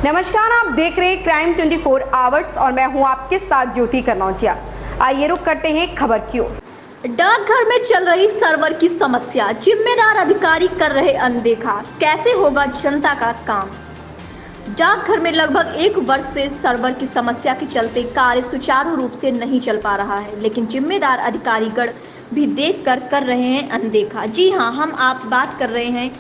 नमस्कार, आप देख रहे हैं क्राइम 24 आवर्स और मैं हूं आपके साथ ज्योति कनौजिया। आइए रुक करते हैं खबर की ओर। डाकघर में चल रही सर्वर की समस्या, जिम्मेदार अधिकारी कर रहे अनदेखा, कैसे होगा जनता का काम। डाकघर में लगभग 1 वर्ष से सर्वर की समस्या के चलते कार्य सुचारू रूप से नहीं चल पा रहा है, लेकिन जिम्मेदार अधिकारीगण भी देखकर कर रहे हैं अनदेखा। जी हां, हम आप बात कर रहे हैं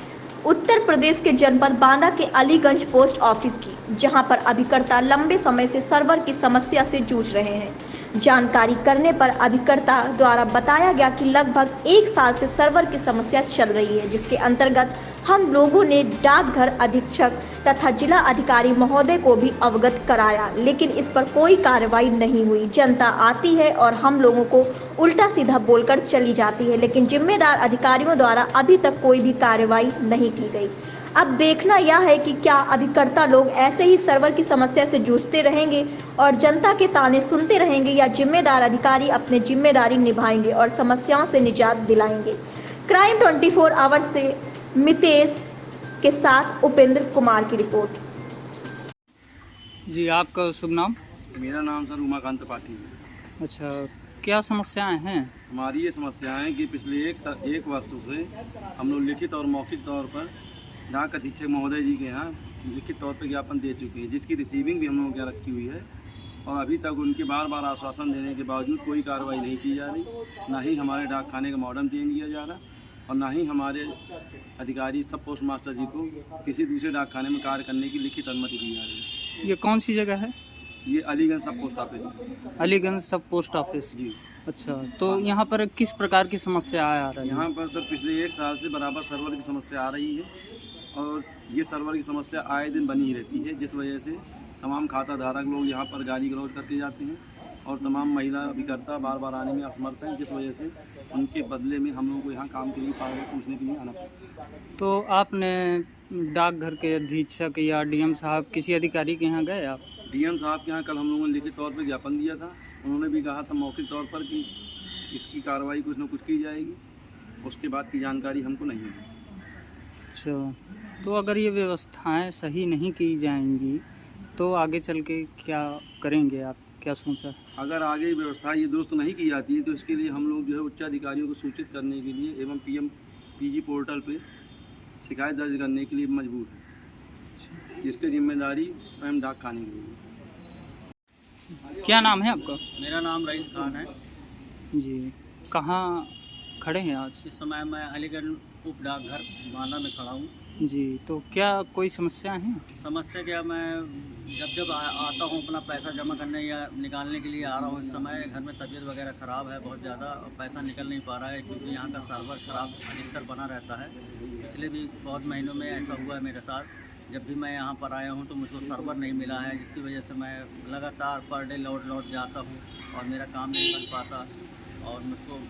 उत्तर प्रदेश के जनपद बांदा के अलीगंज पोस्ट ऑफिस की, जहां पर अभिकर्ता लंबे समय से सर्वर की समस्या से जूझ रहे हैं। जानकारी करने पर अभिकर्ता द्वारा बताया गया कि लगभग 1 साल से सर्वर की समस्या चल रही है, जिसके अंतर्गत हम लोगों ने डाकघर अधीक्षक तथा जिला अधिकारी महोदय को भी अवगत कराया, लेकिन इस पर कोई कार्रवाई नहीं हुई। जनता आती है और हम लोगों को उल्टा सीधा बोलकर चली जाती है, लेकिन जिम्मेदार अधिकारियों द्वारा अभी तक कोई भी कार्रवाई नहीं की गई। अब देखना यह है कि क्या अभिकर्ता लोग ऐसे ही सर्वर की समस्या से जूझते रहेंगे और जनता के ताने सुनते रहेंगे, या जिम्मेदार अधिकारी अपनी जिम्मेदारी निभाएंगे और समस्याओं से निजात दिलाएंगे। क्राइम 24 आवर्स से मितेश के साथ उपेंद्र कुमार की रिपोर्ट। जी, आपका शुभ नाम? मेरा नाम सर उमाकांत त्रिपाठी है। अच्छा, क्या समस्याएं हैं? हमारी ये समस्या है कि पिछले एक वर्ष से हम लोग लिखित और मौखिक तौर पर डाक अधीक्षक महोदय जी के यहाँ लिखित तौर पर ज्ञापन दे चुके हैं, जिसकी रिसीविंग भी हम लोगों के यहाँ रखी हुई है, और अभी तक उनके बार बार आश्वासन देने के बावजूद कोई कार्रवाई नहीं की जा रही। ना ही हमारे डाक खाने का मॉडर्न चेंज किया जा रहा और ना ही हमारे अधिकारी सब पोस्ट मास्टर जी को किसी दूसरे डाक खाने में कार्य करने की लिखित अनुमति दी जा रही है। ये कौन सी जगह है? ये अलीगंज सब पोस्ट ऑफिस है। अलीगंज सब पोस्ट ऑफिस जी। अच्छा, तो यहाँ पर किस प्रकार की समस्या आ रही है? यहाँ पर सर पिछले 1 साल से बराबर सर्वर की समस्या आ रही है, और ये सर्वर की समस्या आए दिन बनी ही रहती है, जिस वजह से तमाम खाता धारक लोग यहाँ पर गाली गलौज करके जाते हैं और तमाम महिला अभिकर्ता बार बार आने में असमर्थ हैं, जिस वजह से उनके बदले में हम लोगों को यहाँ काम के लिए पूछने के लिए आना पड़ता है। तो आपने डाकघर के अधीक्षक या डीएम साहब किसी अधिकारी के यहाँ गए आप? डीएम साहब के यहाँ कल हम लोगों ने लिखित तौर पर ज्ञापन दिया था। उन्होंने भी कहा था मौखिक तौर पर कि इसकी कार्रवाई कुछ न कुछ की जाएगी, उसके बाद की जानकारी हमको नहीं है। अच्छा, तो अगर ये व्यवस्थाएं सही नहीं की जाएंगी तो आगे चल के क्या करेंगे आप, क्या सोचा? अगर आगे व्यवस्था ये दुरुस्त नहीं की जाती है तो इसके लिए हम लोग जो है उच्च अधिकारियों को सूचित करने के लिए एवं पीजी पोर्टल पे शिकायत दर्ज करने के लिए मजबूर है, जिसकी जिम्मेदारी स्वयं डाक खाने की है। क्या नाम है आपका? मेरा नाम रईस खान है। जी, कहाँ खड़े हैं आज? इस समय मैं अलीगढ़ उप डाकघर बांदा में खड़ा हूँ। जी, तो क्या कोई समस्या है? समस्या क्या, मैं जब आता हूँ अपना पैसा जमा करने या निकालने के लिए आ रहा हूँ, इस समय घर में तबीयत वगैरह ख़राब है बहुत ज़्यादा, और पैसा निकल नहीं पा रहा है क्योंकि यहाँ का सर्वर ख़राब अधिकतर बना रहता है। पिछले भी बहुत महीनों में ऐसा हुआ है मेरे साथ। जब भी मैं यहाँ पर आया हूँ तो मुझको सर्वर नहीं मिला है, जिसकी वजह से मैं लगातार पर डे लौट जाता हूँ और मेरा काम नहीं बन पाता और मुझको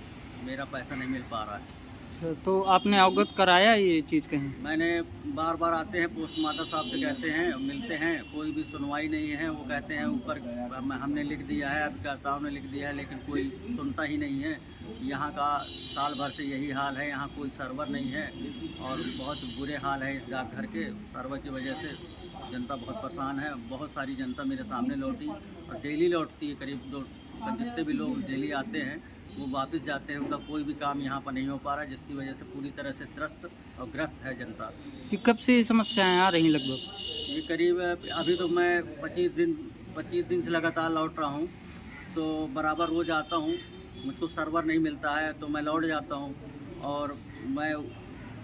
मेरा पैसा नहीं मिल पा रहा है। अच्छा, तो आपने अवगत कराया ये चीज़ कहीं? मैंने बार बार आते हैं, पोस्ट मास्टर साहब से कहते हैं, मिलते हैं, कोई भी सुनवाई नहीं है। वो कहते हैं ऊपर हमने लिख दिया है, अभिकर्ताओं ने लिख दिया है, लेकिन कोई सुनता ही नहीं है। यहाँ का साल भर से यही हाल है, यहाँ कोई सर्वर नहीं है और बहुत बुरे हाल है इस डाकघर के। सर्वर की वजह से जनता बहुत परेशान है। बहुत सारी जनता मेरे सामने लौटी और डेली लौटती है, करीब जितने भी लोग डेली आते हैं वो वापस जाते हैं। उनका कोई भी काम यहाँ पर नहीं हो पा रहा है, जिसकी वजह से पूरी तरह से त्रस्त और ग्रस्त है जनता। जी, कब से ये समस्याएं आ रही लगभग? ये करीब अभी तो मैं 25 दिन से लगातार लौट रहा हूँ, तो बराबर रोज़ आता हूँ, मुझको सर्वर नहीं मिलता है तो मैं लौट जाता हूँ। और मैं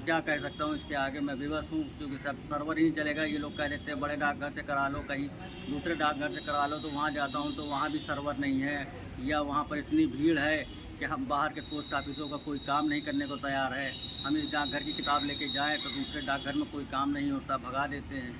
क्या कह सकता हूँ इसके आगे, मैं विवश हूँ क्योंकि सब सर्वर ही नहीं चलेगा। ये लोग कह देते हैं बड़े डाकघर से करा लो, कहीं दूसरे डाकघर से करा लो, तो वहाँ जाता हूँ तो वहाँ भी सर्वर नहीं है, या वहाँ पर इतनी भीड़ है कि हम बाहर के पोस्ट ऑफिसों का कोई काम नहीं करने को तैयार है। हम इस डाकघर की किताब लेके जाएं तो दूसरे डाकघर में कोई काम नहीं होता, भगा देते हैं।